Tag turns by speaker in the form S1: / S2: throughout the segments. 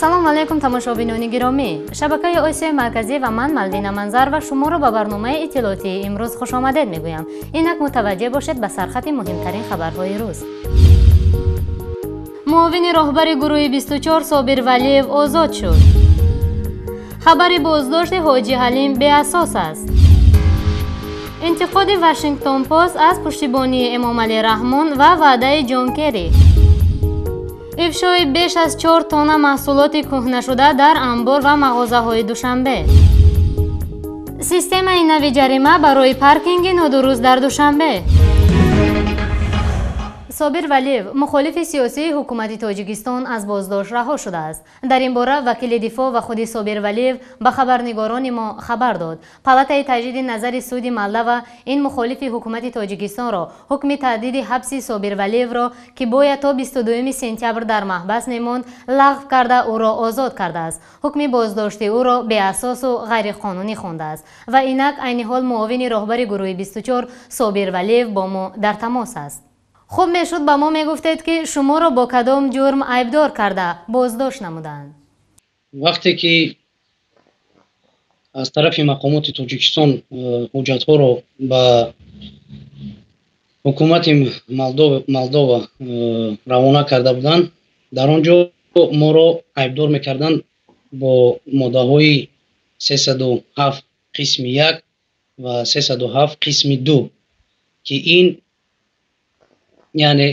S1: салом алейкум тамошобинони гиромӣ. Шабакаи Осиёи марказӣ ва ман Малвина Манзар ва шуморо ба барномаи иттилоотии имрӯз хушомадед мегӯям. Инак мутаваҷҷеҳ бошед ба сархати муҳимтарин хабарҳои рӯз. муовини роҳбари гурӯҳи 24 Собир Валиев озод шуд. хабари боздошти ҳоҷи Ҳалим беасос аст. интиқоди Вашингтон Пост аз пуштибонии Эмомалӣ Раҳмон ва ваъдаи Ҷон Керри. ифшои беш аз 4 тонна маҳсулоти кӯҳнашуда дар амбор ва мағозаҳои Душанбе. системаи нави ҷарима барои паркинги нодуруст дар Душанбе. Собир Валиев, мухолифи сиёсии ҳукумати Тоҷикистон, аз боздошт раҳо шудааст. Дар ин бора вакили дифоъ ва худи Собир Валиев ба хабарнигорони мо хабар дод. Палатаи таҷдиди назари суди Молдова ин мухолифи ҳукумати Тоҷикистонро ҳукми таъдиди ҳабси Собир Валиевро, ки бояд то 22 сентябр дар маҳбас мемонд, лағв карда ӯро озод кардааст. ҳукми боздошти ӯро беасосу ғайриқонунӣ хондааст. Ва инак айни ҳол муовини роҳбари гурӯҳи 24 Собир Валиев бо мо дар тамос аст. хуб мешуд ба мо мегуфтед ки шуморо бо кадом ҷурм айбдор карда боздошт намуданд?
S2: вақте ки аз тарафи мақомоти Тоҷикистон ҳуҷҷатҳоро ба ҳукумати Молдова равона карда буданд, дар он ҷо моро айбдор мекарданд бо моддаҳои 307 қисми 1 ва 307 қисми 2 ки ин яъне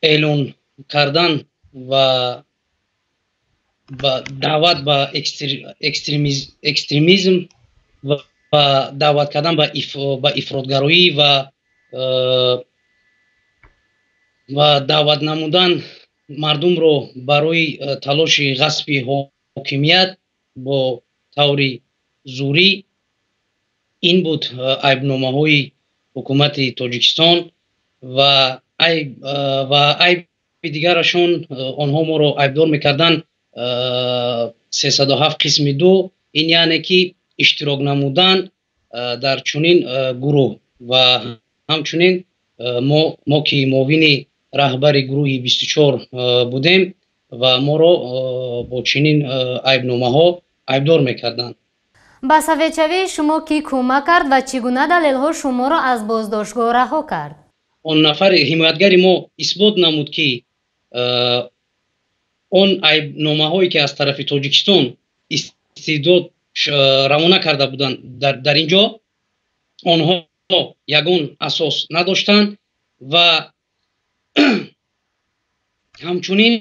S2: эълон кардан ва даъват ба экстремизм ва даъват кардан ба ифротгароӣ ва даъват намудан мардумро барои талоши ғасби ҳокимият бо таври зӯрӣ. ин буд айбномаҳои ҳукумати Тоҷикистон ва айби дигарашон онҳо моро айбдор мекарданд 307 қисми 2, ин яъне ки иштирок намудан дар чунин гурӯҳ ва ҳамчунин мо ки муовини раҳбари гурӯҳи 24 будем ва моро бо чунин айбномаҳо айбдор мекарданд.
S1: ба советчавии шумо кӣ кӯмак кард ва чӣ гуна далелҳо шуморо аз боздоштгоҳ раҳо кард?
S2: он нафари ҳимоятгари мо исбот намуд ки он айбномаҳое ки аз тарафи Тоҷикистон истисдод равона карда буданд дар ин ҷо, онҳо ягон асос надоштанд ва ҳамчунин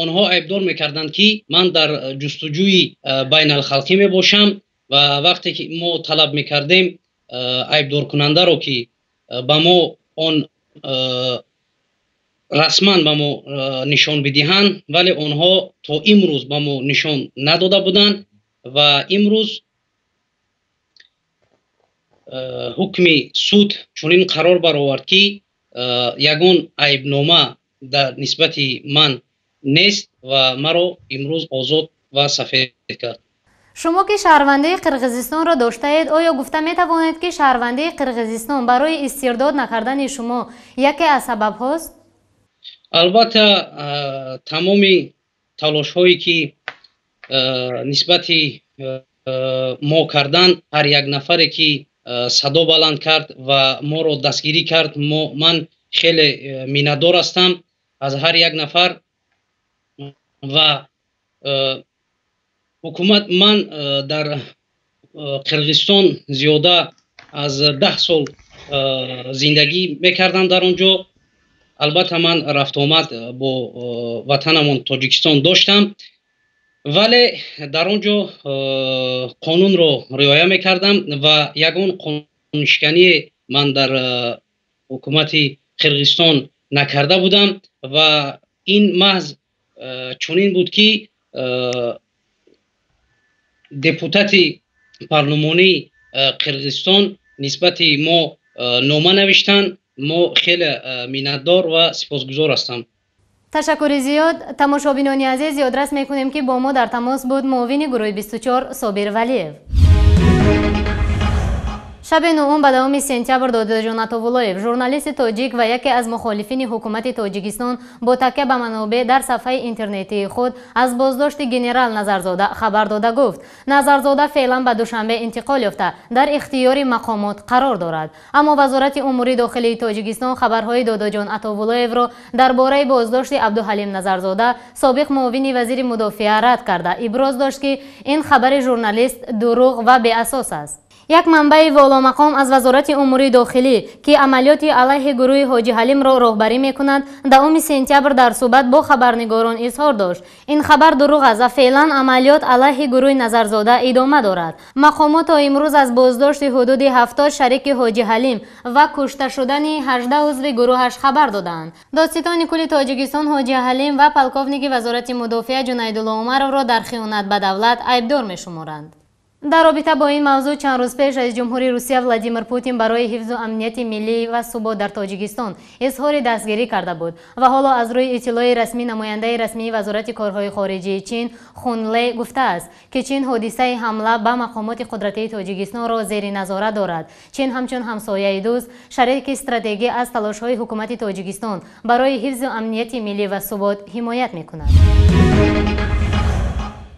S2: онҳо айбдор мекарданд ки ман дар ҷустуҷӯи байналхалқӣ мебошам ва вақте ки мо талаб мекардем айбдоркунандаро ки ба мо он расман ба мо нишон бидиҳанд, вале онҳо то имрӯз ба мо нишон надода буданд ва имрӯз ҳукми суд чунин қарор баровард ки ягон айбнома дар нисбати ман нест ва маро имрӯз озод ва сафед кард.
S1: шумо ки шаҳрвандии Қирғизистонро доштаед, оё гуфта метавонед ки шаҳрвандии Қирғизистон барои истирдод накардани шумо яке аз сабабҳост?
S2: албатта тамоми талошҳое ки нисбати мо карданд, ҳар як нафаре ки садо баланд кард ва моро дастгирӣ кард, ман хеле миннатдор ҳастам аз ҳар як нафар ва ҳукумат ман дар Қирғизистон зиёда аз 10 сол зиндагӣ мекардам дар он ҷо. албатта ман рафтуомад бо ватанамон Тоҷикистон доштам, вале дар он ҷо қонунро риоя мекардам ва ягон қонуншикание ман дар ҳукумати Қирғизистон накарда будам ва ин маҳз чунин буд ки депутати парлумонии Қирғизистон нисбати мо нома навиштанд. мо хеле миннатдор ва сипосгузор ҳастам.
S1: ташаккури зиёд. тамошобинони азиз, ёдрас мекунем ки бо мо дар тамос буд муовини гурӯҳи 24 Собир Валиев. شب 9 به 10 سپتامبر داداجان عطاولایف ژورنالیست تاجیک و یکی از مخالفین حکومت تاجیکستان با تکیه به منابع در صفحه اینترنتی خود از بازداشت گنرال نظرزاده خبر داده گفت نظرزاده فعلا به دوشنبه انتقال یافته در اختیار مقامات قرار دارد، اما وزارت امور داخلی تاجیکستان خبرهای داداجان عطاولایف را درباره بازداشت عبدالحلیم نظرزاده سابق معاون وزیر مدافعه رد کرده ابراز داشت که این خبر ژورنالیست دروغ و بی اساس است. یک منبع والا مقام از وزارت امور داخلی که عملیات علیه گروه حاجی حلیم را راهبری می‌کند 10 سپتامبر در صحبت با خبرنگاران اظهار داشت این خبر دروغ است و فعلا عملیات علیه گروه نظرزاده ادامه دارد. مقامات تا امروز از بازداشت حدود 70 شریک حاجی حلیم و کشته شدن 18 عضو گروهش خبر دادند. دادستان کل تاجیکستان حاجی حلیم و پلکاونیک وزارت مدافعه جنیدالله عمرو را در خیانت به دولت عیبدار می‌شمارند. در رابطه با این موضوع چند روز پیش رئیس جمهوری روسیه ولادیمیر پوتین برای حفظ و امنیت ملی و ثبات در تاجیکستان اظهار دستگیری کرده بود و حالا از روی اطلاع رسمی نماینده رسمی وزارت کارهای خارجه چین خونلی گفته است که چین حادثه حمله به مقامات قدرتی تاجیکستان را زیر نظارت دارد. چین همچون همسایه دوست شریک استراتژیکی از تلاش‌های حکومت تاجیکستان برای حفظ و امنیت ملی و ثبات حمایت می‌کند.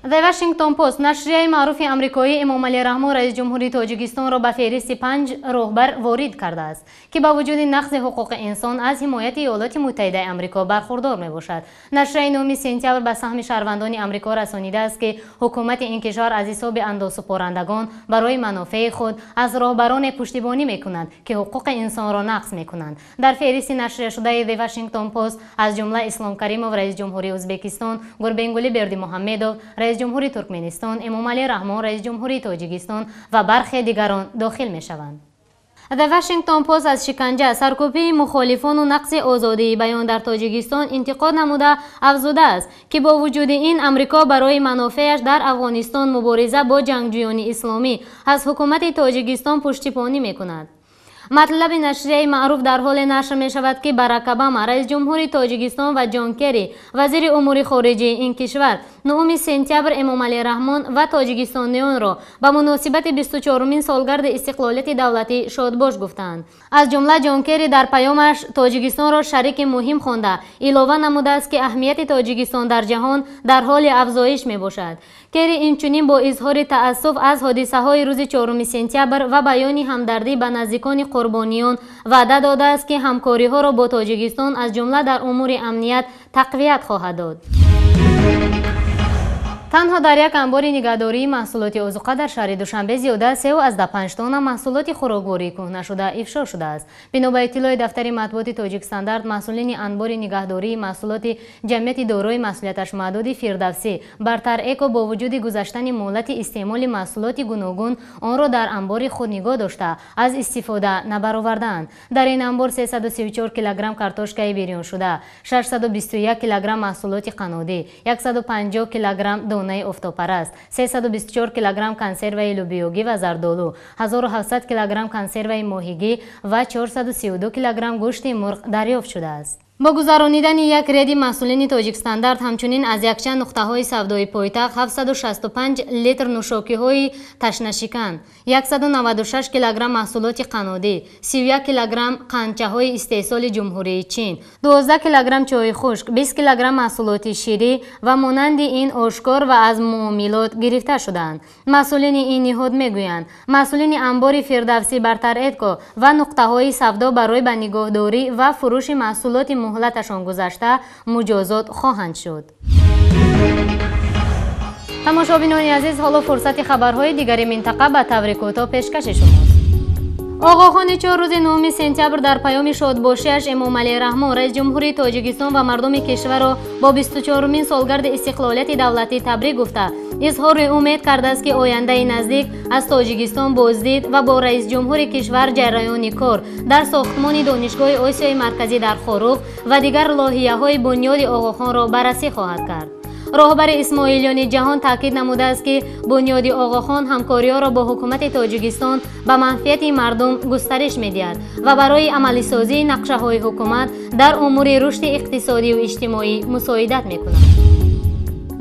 S1: The Washington Post نشریه معروف آمریکایی امامعلی رحمان رئیس جمهوری تاجیکستان را به فهرست 5 راهبر وارد کرده است که با وجود نقض حقوق انسان از حمایت ایالات متحده آمریکا برخوردار میباشد. نشریه 9 سپتامبر به سهم شهروندان آمریکا رسانیده است که حکومت این کشور از حساب اندازه‌سپارندگان برای منافع خود از راهبران پشتیبانی میکنند که حقوق انسان را نقض میکنند. در فهرست نشریه شده The Washington Post از جمله اسلام کریموف رئیس جمهوری ازبکستان، گوربنگولی بردیمحمدوف رئیس جمهوری ترکمنستان، امامعلی رحمان رئیس جمهوری تاجیکستان و برخی دیگران داخل می شوند. The Washington Post از شکنجه، سرکوبی مخالفان و نقض آزادی بیان در تاجیکستان انتقاد نموده افزوده است که با وجود این امریکا برای منافعش در افغانستان مبارزه با جنگجویان اسلامی از حکومت تاجیکستان پشتیبانی می کند. مطلب نشریه معروف در حال نشر می شود که باراک اوباما رئیس جمهوری تاجیکستان و جان کری وزیر امور خارجه این کشور 9 سپتامبر امامعلی رحمان و تاجیکستانیان را به مناسبت 24مین سالگرد استقلالیت دولتی شادباش گفتند. از جمله جان کری در پیامش تاجیکستان را شریک مهم خوانده علاوه نموده است که اهمیت تاجیکستان در جهان در حال افزایش می باشد. کری اینچنین با اظهار تأسف از حادثه های روز 4 سپتامبر و بیان همدردی به نزدیکان قربانیان وعده داده است که همکاری ها را با تاجیکستان از جمله در امور امنیت تقویت خواهد داد. تنها در یک انبار نگهداری محصولات عضوقه در شهر دوشنبه زیاده 3.5 تن محصولات خوراکواری کهنه شده افشا شده است. بنا به اطلاع دفتر مطبوعات تاجیک استاندارد، مسئولین انبار نگهداری محصولات جمعیت دارای مسئولیتش محدود فردوسی برتر اکو با وجود گذشتن مهلت استعمال محصولات گوناگون آن را در انبار خود نگاه داشته از استفاده نبرآوردند. در این انبار 334 کیلوگرم کارتوشکای بیرون شده، 621 کیلوگرم محصولات قنادی، 150 کیلوگرم دانه افتاپرست، 324 کیلوگرم کنسروی لوبیوگی و زردآلو، 1700 کیلوگرم کنسروی ماهیگی و 432 کیلوگرم گوشت مرغ دریافت شده است. با گذرانیدن یک رید مسئولین تاجیک استاندارد همچنین از یکچند نقطه‌های سودای پایتخت 765 لیتر نوشاکی‌های تشنه‌شکن، 196 کیلوگرم محصولات قنادی، 31 کیلوگرم قندچه‌های استحصال جمهوری چین، 12 کیلوگرم چای خشک، 20 کیلوگرم محصولات شیری و مانند این آشکار و از معاملات گرفته شدند. مسئولین این نهاد میگویند مسئولین انبار فردوسی برتر ادکو و نقطه‌های سودا برای به نگهداری و فروش محصولات مهلتشان گذشته مجازات خواهند شد. تماشابینان عزیز، حالا فرصت خبرهای دیگر منطقه به طور کوتاه پیشکش شماست. آقاخان 4 روز 9 سپتامبر در پیام شادباشیش امامعلی رحمان رئیس جمهوری تاجیکستان و مردم کشور را با 24مین سالگرد استقلالیت دولتی تبریک گفته اظهار امید کرده است که آینده نزدیک از تاجیکستان بازدید و با رئیس جمهور کشور جریان کار در ساختمان دانشگاه آسیای مرکزی در خاروخ و دیگر لایحه‌های بنیاد آقاخان را بررسی خواهد کرد. راهبر اسماعیلیان جهان تاکید نموده است که بنیاد آقاخان همکاری‌ها را با حکومت تاجیکستان به منفعت مردم گسترش می‌دهد و برای عملی سازی نقشه‌های حکومت در امور رشد اقتصادی و اجتماعی مساعدت می‌کند.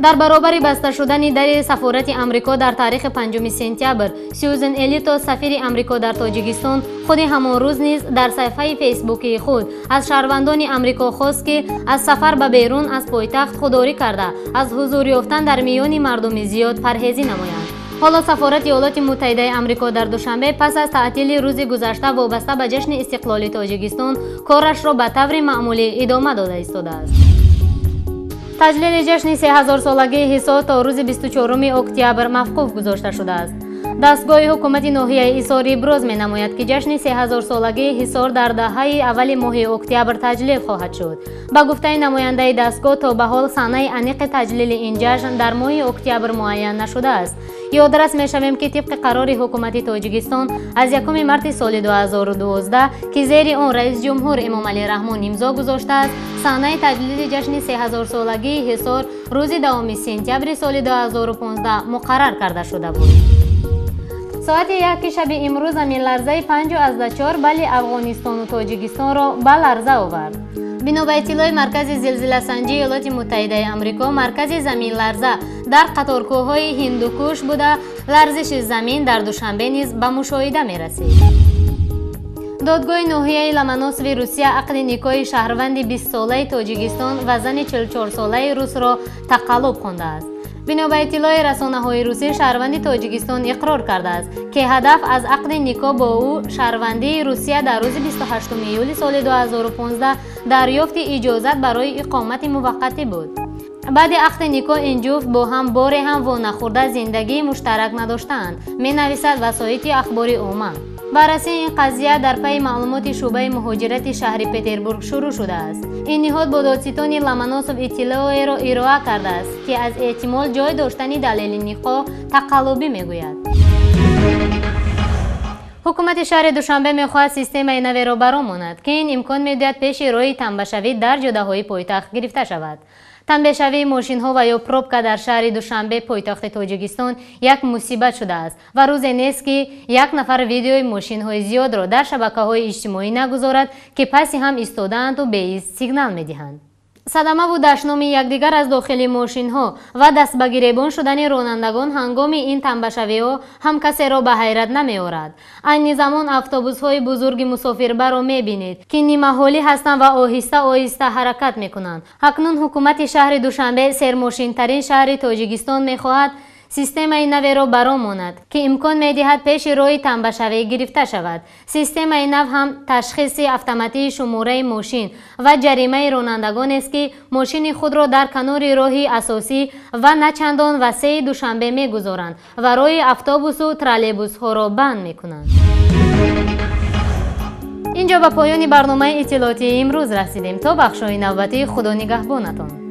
S1: در برابر بسته شدن در سفارت امریکا در تاریخ 5 سپتامبر، سیوزن الیتو سفیر امریکا در تاجیکستان خود همان روز نیز در صفحه فیسبوکی خود از شهروندان امریکا خواست که از سفر به بیرون از پایتخت خودداری کرده از حضور یافتن در میان مردم زیاد پرهیزی نمایند. حالا سفارت ایالات متحده آمریکا در دوشنبه پس از تعطیل روز گذشته وابسته به جشن استقلال تاجیکستان کارش را به طور معمولی ادامه داده ایستاده است. تجلیل جشن 3000 سالگی حصار تا روز 24 اکتبر موقوف گذاشته شده است. دستگاه حکومت ناحیه ایصار ابراز می نماید که جشن 3000 سالگی حصار در دهه اول ماه اکتبر تجلیل خواهد شد. با گفته نماینده دستگاه تا به حال سنه انیق تجلیل این جشن در ماه اکتبر معین نشده است. یادرس می شویم که طبق قرار حکومت تاجیکستان از 1 مارس سال 2012 که زیر آن رئیس جمهور امام علی رحمان امضا گذاشته است، سنه تجلیل جشن 3000 سالگی حصار روز 2 سپتامبر سال 2015 مقرر کرده شده بود. ساعت 1 شب امروز زمین لرزه 5.4 بین افغانستان و تاجیکستان را به لرزه آورد. بنا به اطلاع مرکز زلزله سنجی ایالات متحده آمریکا، مرکز زمین لرزه در قطارکوه‌های هندوکوش بوده. لرزش زمین در دوشنبه نیز به مشاهده می رسید. دادگاه ناحیه لومانوسوی روسیه عقد نیکای شهروند 20 ساله تاجیکستان و زن 44 ساله روس را تقلب خوانده است. بنا به اطلاع رسانه‌های روسی، شهروند تاجیکستان اقرار کرده است که هدف از عقد نیکا با او شهروندی روسیه در روز 28 ایول سال 2015 دریافت اجازت برای اقامت موقتی بود. بعد عقد نیکا این جفت با هم بار هم وانخورده زندگی مشترک نداشتند، می نویسد وسایط اخباری عامه. بررسی این قضیه در پی معلومات شعبه مهاجرت شهر پترزبورگ شروع شده است. این نهاد با دادستان لومانوسوف اطلاعی را ارائه کرده است که از احتمال جای داشتن دلیل نیکا تقلبی میگوید. حکومت شهر دوشنبه میخواهد سیستم نو را برآورد که این امکان میدهد پیش روی تنبه‌شوی در جاده‌های پایتخت گرفته شود. تنبه‌شوی ماشین‌ها و یا پروبکا در شهر دوشنبه پایتخت تاجیکستان یک مصیبت شده است و روزی نیست که یک نفر ویدیوی ماشین‌های زیاد را در شبکه‌های اجتماعی نگذارد که پسی هم ایستاده‌اند و به ایست سیگنال می‌دهند. صدمه و دشنام یکدیگر از داخل ماشین‌ها و دست به گریبان شدن رانندگان هنگام این تنبه‌شوی‌ها هم کسی را به حیرت نمی‌آورد. این زمان اتوبوس‌های بزرگ مسافربر را می‌بینید که نیمه‌حالی هستند و آهسته آهسته حرکت می‌کنند. اکنون حکومت شهر دوشنبه سرماشین‌ترین شهر تاجیکستان می‌خواهد سیستم نو را برآورد که امکان می‌دهد پیش روی تنبه‌شوی گرفته شود. سیستم نو هم تشخیص اتوماتیک شماره ماشین و جریمه رانندگان است که ماشین خود را در کنار راه اساسی و نه چندان وسیع دوشنبه می‌گذارند و روی اتوبوس و ترالیبوس‌ها را بند می‌کنند. اینجا به پایان برنامه اطلاعاتی امروز رسیدیم. تا بخش‌های نوبتی، خدا نگهبانتان.